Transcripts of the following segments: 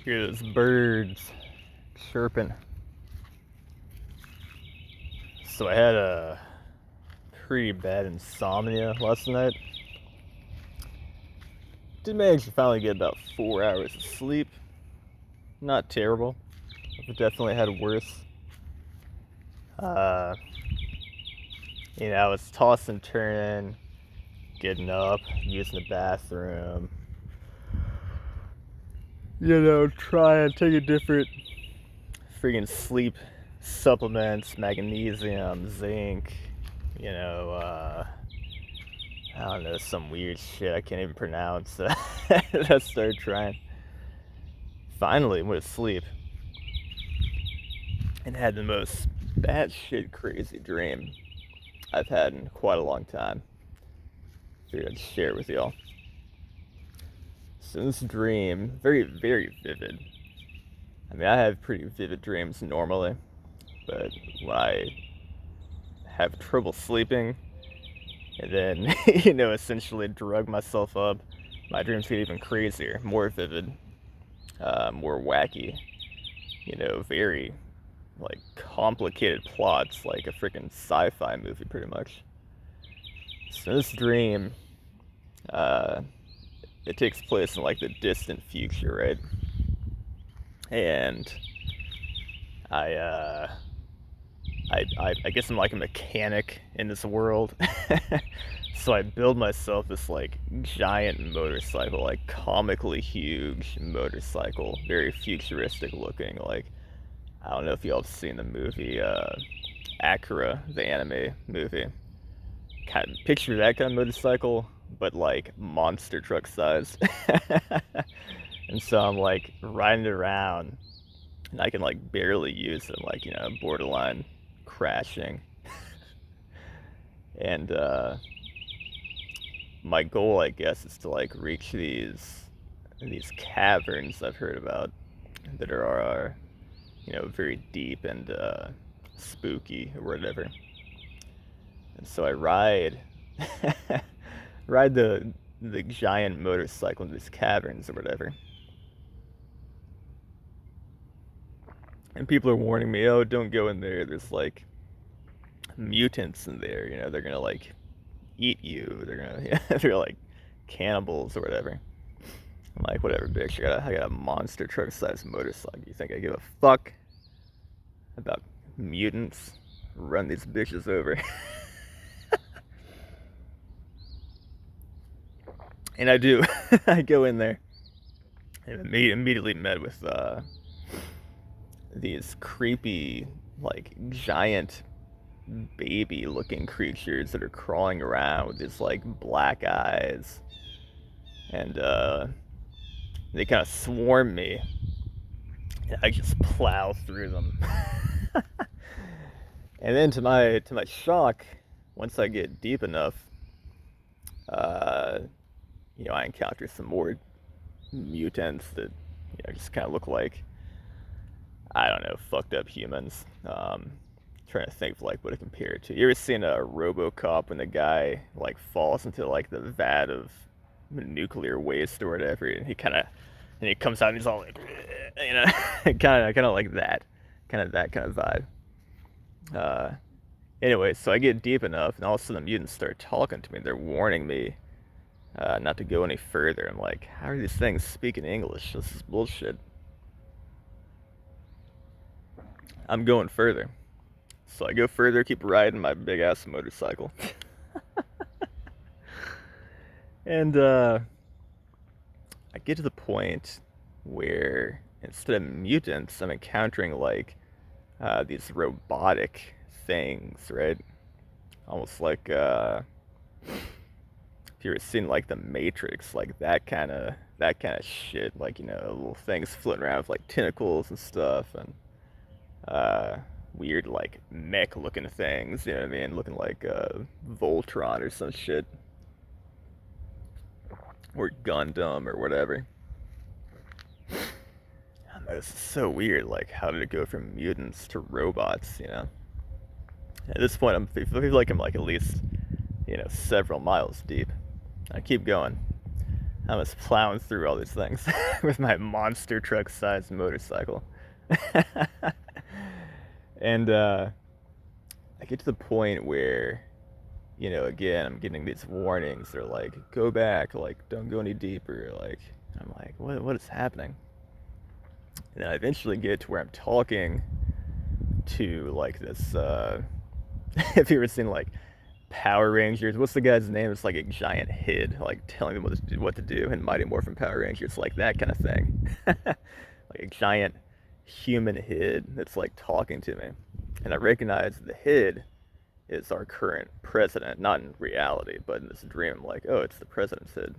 Hear those birds chirping. So I had a pretty bad insomnia last night. Did manage to finally get about 4 hours of sleep. Not terrible. I've definitely had worse. Uh, I was tossing, turning, getting up, using the bathroom. Trying to take a different freaking sleep supplements, magnesium, zinc, I don't know, some weird shit I can't even pronounce. I started trying. Finally went to sleep and had the most batshit crazy dream I've had in quite a long time. Figured I'd share it with y'all. So this dream, very, very vivid. I mean, I have pretty vivid dreams normally, but when I have trouble sleeping and then, essentially drug myself up, my dreams get even crazier, more vivid, more wacky, very, like, complicated plots, like a freaking sci-fi movie, pretty much. So this dream, it takes place in, like, the distant future, right? And I guess I'm like a mechanic in this world. So I build myself this like giant motorcycle, like comically huge motorcycle, very futuristic looking. Like, I don't know if y'all have seen the movie Acura, the anime movie. Kind of picture that kind of motorcycle, but like monster truck size. And so I'm like riding around, and I can like barely use it, like borderline crashing. And my goal, I guess, is to like reach these caverns I've heard about that are very deep and spooky or whatever. And so I ride the giant motorcycle into these caverns or whatever. And people are warning me, oh, don't go in there. There's like mutants in there. They're gonna like eat you. They're like cannibals or whatever. I'm like, whatever, bitch. I got a monster truck sized motorcycle. You think I give a fuck about mutants? Run these bitches over. And I do. I go in there and immediately met with these creepy, like, giant baby looking creatures that are crawling around with these like black eyes, and they kind of swarm me, and I just plow through them. And then to my shock, once I get deep enough, I encounter some more mutants that just kind of look like, I don't know, fucked up humans. Trying to think of like what to compare it to. You ever seen a RoboCop when the guy like falls into like the vat of nuclear waste or whatever, and he comes out and he's all like, kind of like that, kind of vibe. Anyway, so I get deep enough, and all of a sudden the mutants start talking to me. They're warning me not to go any further. I'm like, how are these things speaking English? This is bullshit. I'm going further. So I go further, keep riding my big ass motorcycle. And I get to the point where instead of mutants, I'm encountering like these robotic things, right? Almost like if you ever seen like the Matrix, like that kind of shit, like little things floating around with like tentacles and stuff, and weird like mech looking things, you know what I mean, looking like Voltron or some shit, or Gundam or whatever. This is so weird. Like, how did it go from mutants to robots? At this point, I feel like I'm like at least several miles deep. I keep going, I was plowing through all these things with my monster truck sized motorcycle. And I get to the point where, again, I'm getting these warnings. They're like, go back, like, don't go any deeper. Like, I'm like, what is happening? And then I eventually get to where I'm talking to, like, this, have you ever seen, like, Power Rangers? What's the guy's name? It's like a giant head, like, telling them what to do, and Mighty Morphin Power Rangers, like that kind of thing. Like a giant human head that's, like, talking to me. And I recognize the head is our current president, not in reality, but in this dream, I'm like, oh, it's the president's head.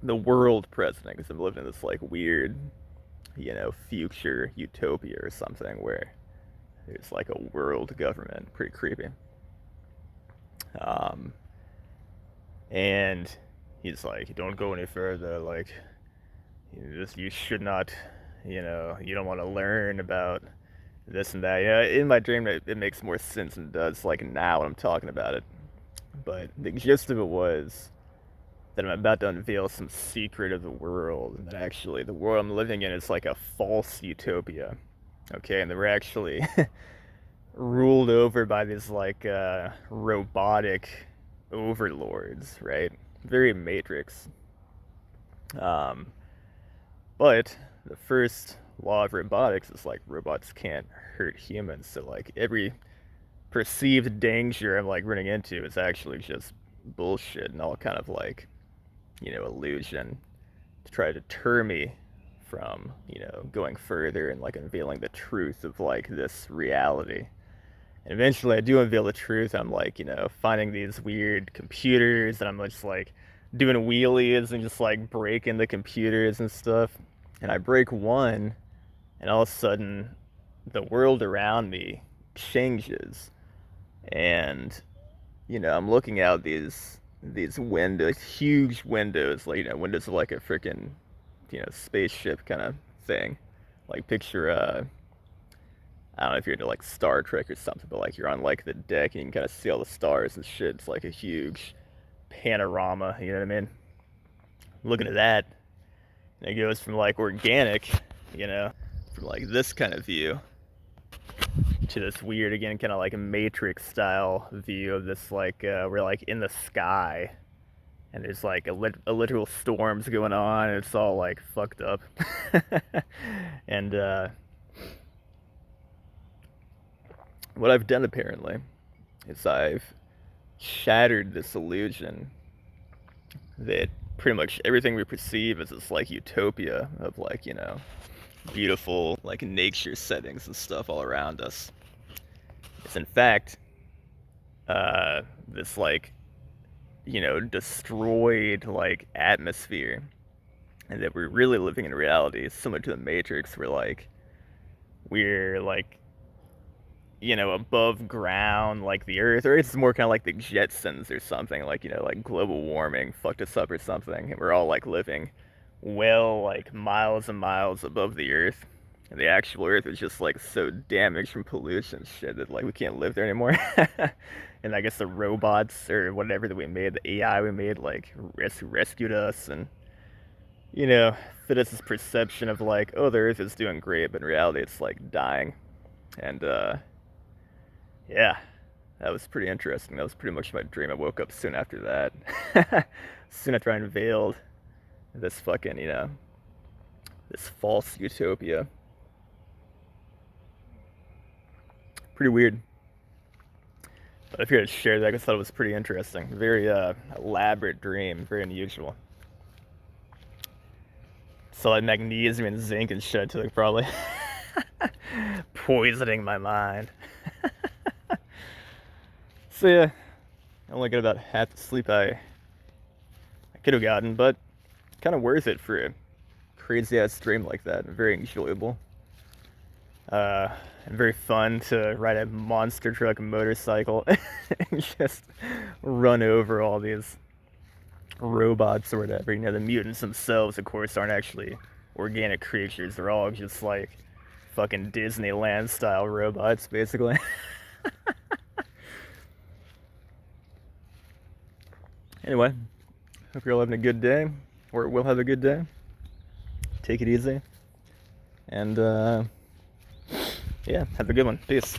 The world president, because I'm living in this, like, weird, future utopia or something where there's, like, a world government. Pretty creepy. Um, and he's like, don't go any further. Like, you should not, you don't want to learn about this and that. Yeah, in my dream, it makes more sense than it does, like, now when I'm talking about it. But the gist of it was that I'm about to unveil some secret of the world, and that actually the world I'm living in is like a false utopia. Okay, and they were actually ruled over by these, like, robotic overlords, right? Very Matrix. Um, but the first law of robotics is, like, robots can't hurt humans. So, like, every perceived danger I'm, like, running into is actually just bullshit and all kind of, like, illusion to try to deter me from, going further and, like, unveiling the truth of, like, this reality. And eventually I do unveil the truth. I'm, like, finding these weird computers, and I'm just, like, doing wheelies and just, like, breaking the computers and stuff. And I break one, and all of a sudden the world around me changes. And, I'm looking out these windows, huge windows, like, windows of, like, a freaking, spaceship kind of thing. Like, picture, I don't know if you're into, like, Star Trek or something, but, like, you're on, like, the deck and you can kind of see all the stars and shit. It's like a huge panorama, you know what I mean? Looking at that, and it goes from, like, organic, from, like, this kind of view to this weird, again, kind of like a Matrix style view of this, like, we're, like, in the sky, and there's, like, a literal storms going on, and it's all, like, fucked up. And what I've done apparently is I've shattered this illusion that pretty much everything we perceive as this, like, utopia of, like, beautiful, like, nature settings and stuff all around us. It's, in fact, this, like, destroyed, like, atmosphere, and that we're really living in reality similar to the Matrix, where, like, we're, like, above ground, like the Earth, or it's more kind of like the Jetsons or something, like, like global warming fucked us up or something, and we're all, like, living well, like, miles and miles above the Earth. And the actual Earth is just, like, so damaged from pollution shit that, like, we can't live there anymore. And I guess the robots or whatever that we made, the AI we made, like, rescued us and, fit us this perception of, like, oh, the Earth is doing great, but in reality it's, like, dying. And yeah, that was pretty interesting. That was pretty much my dream. I woke up soon after that. Soon after I unveiled this fucking, this false utopia. Pretty weird. But I figured I'd share that. I thought it was pretty interesting. Very elaborate dream. Very unusual. So, like, magnesium and zinc and shit to it, probably. Poisoning my mind. So yeah, I only got about half the sleep I could have gotten, but kind of worth it for a crazy ass dream like that. Very enjoyable. And very fun to ride a monster truck motorcycle and just run over all these robots or whatever. The mutants themselves, of course, aren't actually organic creatures. They're all just, like, fucking Disneyland style robots, basically. Anyway, Hope you're all having a good day, or will have a good day. Take it easy, and yeah, have a good one. Peace.